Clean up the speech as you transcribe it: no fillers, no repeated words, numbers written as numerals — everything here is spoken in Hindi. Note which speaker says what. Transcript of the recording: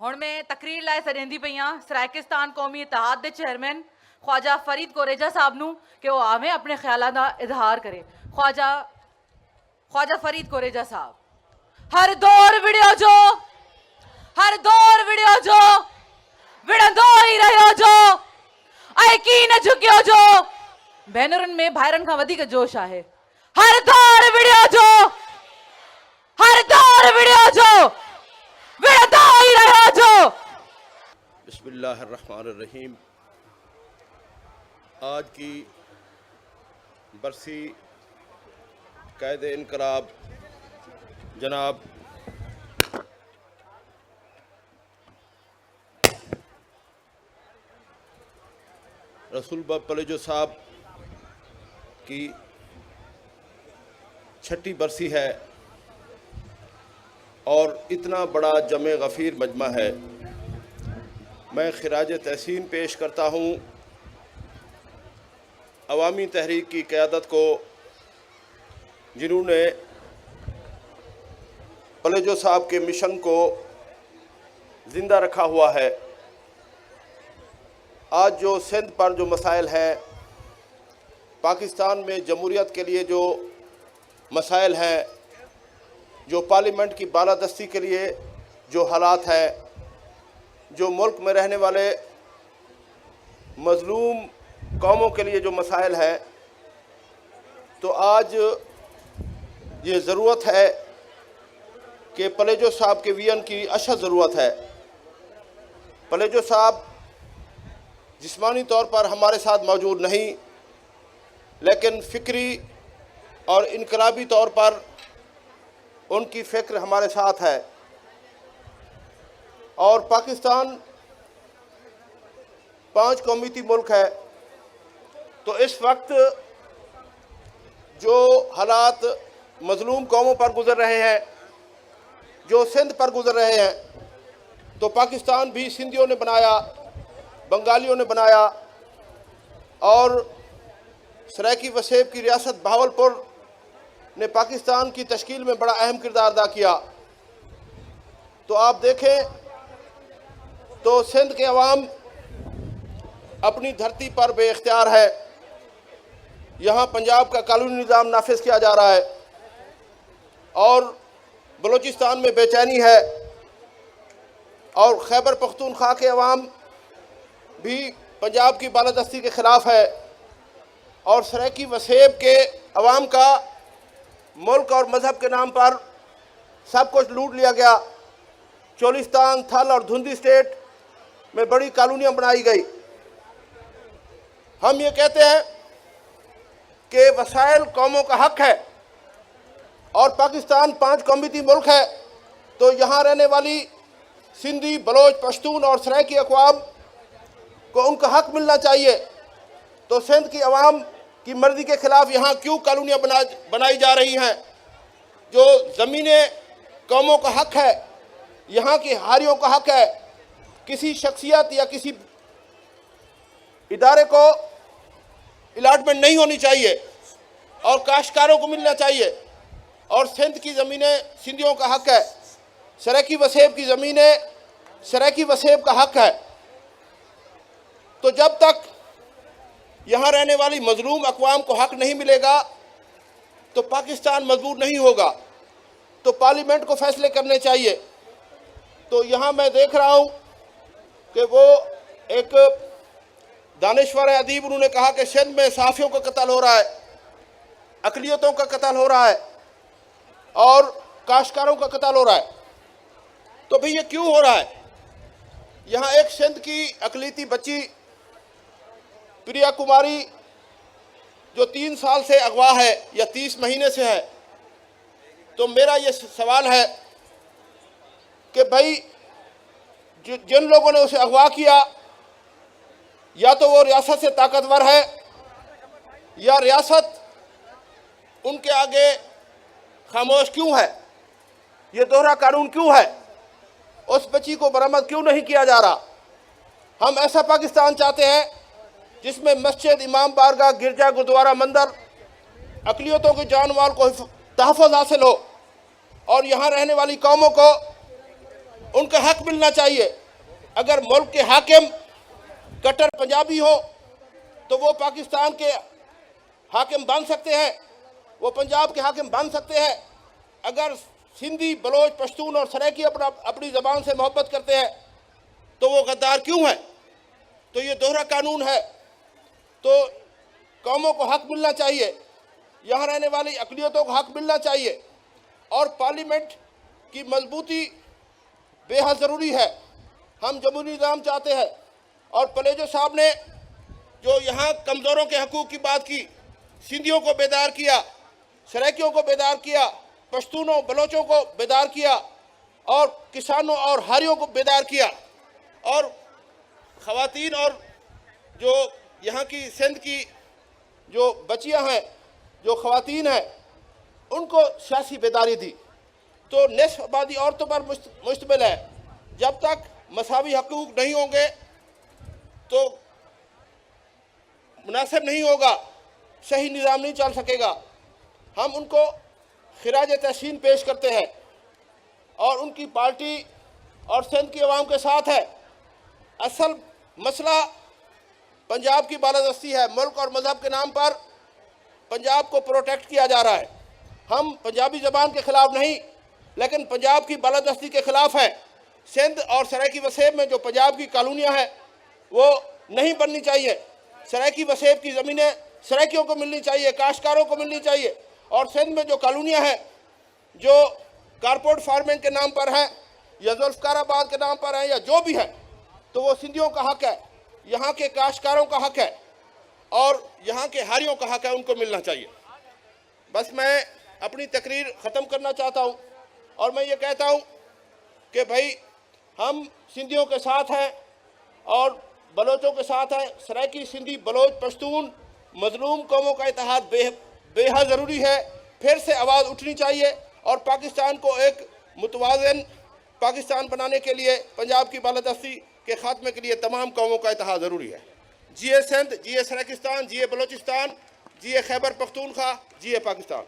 Speaker 1: हुण मैं तकरीर लाए सरेंदी पई हां सराकिस्तान कौमी इतिहाद दे चेयरमैन ख्वाजा फरीद कोरेजा साहब नूं कि वो आवे अपने ख्यालां दा इजहार करे। ख्वाजा फरीद कोरेजा साहब। हर दौर विड़ियो जो विड़ंदो ही रहियो जो ऐं की न झुकियो जो। भेनरुनि में भाइरनि खां वधीक जोश आहे। हर दौर विड़ियो जो विड़ंदो ही रहियो जो।
Speaker 2: बिस्मिल्लाहिर्रहमानिर्रहीम। आज की बरसी कायद इनकलाब जनाब रसूल पलेजो साहब की छठी बरसी है और इतना बड़ा जमे गफ़ीर मजमा है। मैं खिराज तहसीन पेश करता हूँ अवामी तहरीक की क़यादत को, जिन्होंने पलेजो साहब के मिशन को ज़िंदा रखा हुआ है। आज जो सिंध पर जो मसाइल हैं, पाकिस्तान में जमहूरियत के लिए जो मसाइल हैं, जो पार्लियामेंट की बालादस्ती के लिए जो हालात हैं, जो मुल्क में रहने वाले मज़लूम कौमों के लिए जो मसाइल हैं, तो आज ये ज़रूरत है कि पलेजो साहब के विजन की अशद ज़रूरत है। पलेजो साहब जिस्मानी तौर पर हमारे साथ मौजूद नहीं, लेकिन फ़िक्री और इनकलाबी तौर पर उनकी फ़िक्र हमारे साथ है। और पाकिस्तान 5 कौमीती मुल्क है, तो इस वक्त जो हालात मज़लूम कौमों पर गुज़र रहे हैं, जो सिंध पर गुज़र रहे हैं, तो पाकिस्तान भी सिंधियों ने बनाया, बंगालियों ने बनाया और सराइकी वसेब की रियासत बहावलपुर ने पाकिस्तान की तश्कील में बड़ा अहम किरदार अदा किया। तो आप देखें तो सिंध के अवाम अपनी धरती पर बेइख्तियार है। यहाँ पंजाब का कानूनी निज़ाम नाफिज किया जा रहा है और बलूचिस्तान में बेचैनी है और खैबर पख्तूनख्वा के अवाम भी पंजाब की बालादस्ती के ख़िलाफ़ है और सराइकी वसेब के अवाम का मुल्क और मज़हब के नाम पर सब कुछ लूट लिया गया। चोलिस्तान, थल और धुंधी स्टेट में बड़ी कॉलोनियाँ बनाई गई। हम ये कहते हैं कि वसाइल कौमों का हक़ है और पाकिस्तान 5 कौमीती मुल्क है, तो यहाँ रहने वाली सिंधी, बलोच, पश्तून और सराइकी अक़वाम को उनका हक़ मिलना चाहिए। तो सिंध की अवाम की मर्ज़ी के ख़िलाफ़ यहाँ क्यों कॉलोनियाँ बनाई जा रही हैं? जो ज़मीनें कौमों का हक़ है, यहाँ की हारियों का हक़ है, किसी शख्सियत या किसी इदारे को अलाटमेंट नहीं होनी चाहिए और काश्तकारों को मिलना चाहिए। और सिंध की ज़मीनें सिंधियों का हक़ है, सराइकी वसेब की ज़मीनें सराइकी वसेब का हक़ है। तो जब तक यहाँ रहने वाली मज़लूम अक़वाम को हक़ नहीं मिलेगा तो पाकिस्तान मजबूत नहीं होगा। तो पार्लियामेंट को फ़ैसले करने चाहिए। तो यहाँ मैं देख रहा हूँ कि वो एक दानिश्वर अदीब, उन्होंने कहा कि सिंध में सहाफ़ियों का कत्ल हो रहा है, अक़लियतों का कत्ल हो रहा है और काश्तकारों का कत्ल हो रहा है। तो भाई ये क्यों हो रहा है? यहाँ एक सिंध की अक़लियती बच्ची प्रिया कुमारी जो 3 साल से अगवा है या 30 महीने से है, तो मेरा ये सवाल है कि भाई जिन लोगों ने उसे अगवा किया, या तो वो रियासत से ताकतवर है या रियासत उनके आगे खामोश क्यों है? ये दोहरा कानून क्यों है? उस बच्ची को बरामद क्यों नहीं किया जा रहा? हम ऐसा पाकिस्तान चाहते हैं जिसमें मस्जिद, इमाम बारगाह, गिरजा, गुरुद्वारा, मंदिर, अक़लियतों की जान माल को तहफ़्फ़ुज़ हासिल हो और यहाँ रहने वाली कौमों को उनका हक मिलना चाहिए। अगर मुल्क के हाकिम कट्टर पंजाबी हो तो वो पाकिस्तान के हाकिम बन सकते हैं, वो पंजाब के हाकिम बन सकते हैं। अगर सिंधी, बलोच, पश्तून और सराइकी अपनी ज़बान से मोहब्बत करते हैं तो वो गद्दार क्यों है? तो ये दोहरा कानून है। तो कौमों को हक मिलना चाहिए, यहाँ रहने वाली अक़लियतों को हक मिलना चाहिए और पार्लियामेंट की मजबूती बेहद ज़रूरी है। हम जमहूरी निज़ाम चाहते हैं और पलेजो साहब ने जो यहाँ कमज़ोरों के हकूक़ की बात की, सिंधियों को बेदार किया, सराइकियों को बेदार किया, पश्तूनों, बलोचों को बेदार किया और किसानों और हारियों को बेदार किया और ख़वातीन और जो यहाँ की सिंध की जो बच्चियाँ हैं, जो ख़वातीन हैं, उनको सियासी बेदारी दी। तो निस्फ़ आबादी औरतों पर मुश्तमिल है। जब तक मसावी हकूक़ नहीं होंगे तो मुनासिब नहीं होगा, सही निज़ाम नहीं चल सकेगा। हम उनको खिराज तहसीन पेश करते हैं और उनकी पार्टी और सिंध की आवाम के साथ है। असल मसला पंजाब की बालादस्ती है। मुल्क और मज़हब के नाम पर पंजाब को प्रोटेक्ट किया जा रहा है। हम पंजाबी ज़बान के ख़िलाफ़ नहीं, लेकिन पंजाब की बालादस्ती के ख़िलाफ़ है। सिंध और सराइकी वसेब में जो पंजाब की कॉलोनियाँ हैं वो नहीं बननी चाहिए। सराइकी वसेब की ज़मीनें सराइकियों को मिलनी चाहिए, काश्तकारों को मिलनी चाहिए। और सिंध में जो कॉलोनियाँ हैं जो कारपोरेट फार्मिंग के नाम पर हैं या जुल्फ़काराबाद के नाम पर हैं या जो भी है, तो वो सिंधियों का हक है, यहाँ के काश्तकारों का हक है और यहाँ के हारियों का हक है, उनको मिलना चाहिए। बस मैं अपनी तकरीर ख़त्म करना चाहता हूँ और मैं ये कहता हूँ कि भाई हम सिंधियों के साथ हैं और बलोचों के साथ हैं। सराइकी, सिंधी, बलोच, पश्तून, मजलूम कौमों का इत्तेहाद बेहद ज़रूरी है। फिर से आवाज़ उठनी चाहिए और पाकिस्तान को एक मुतवाज़िन पाकिस्तान बनाने के लिए, पंजाब की बालादस्ती के ख़ात्मे के लिए तमाम कौमों का इत्तेहाद ज़रूरी है। जिए सिंध, जिए सराइकिस्तान, जिए बलोचिस्तान, जिए खैबर पख्तूनख्वा, जिए पाकिस्तान।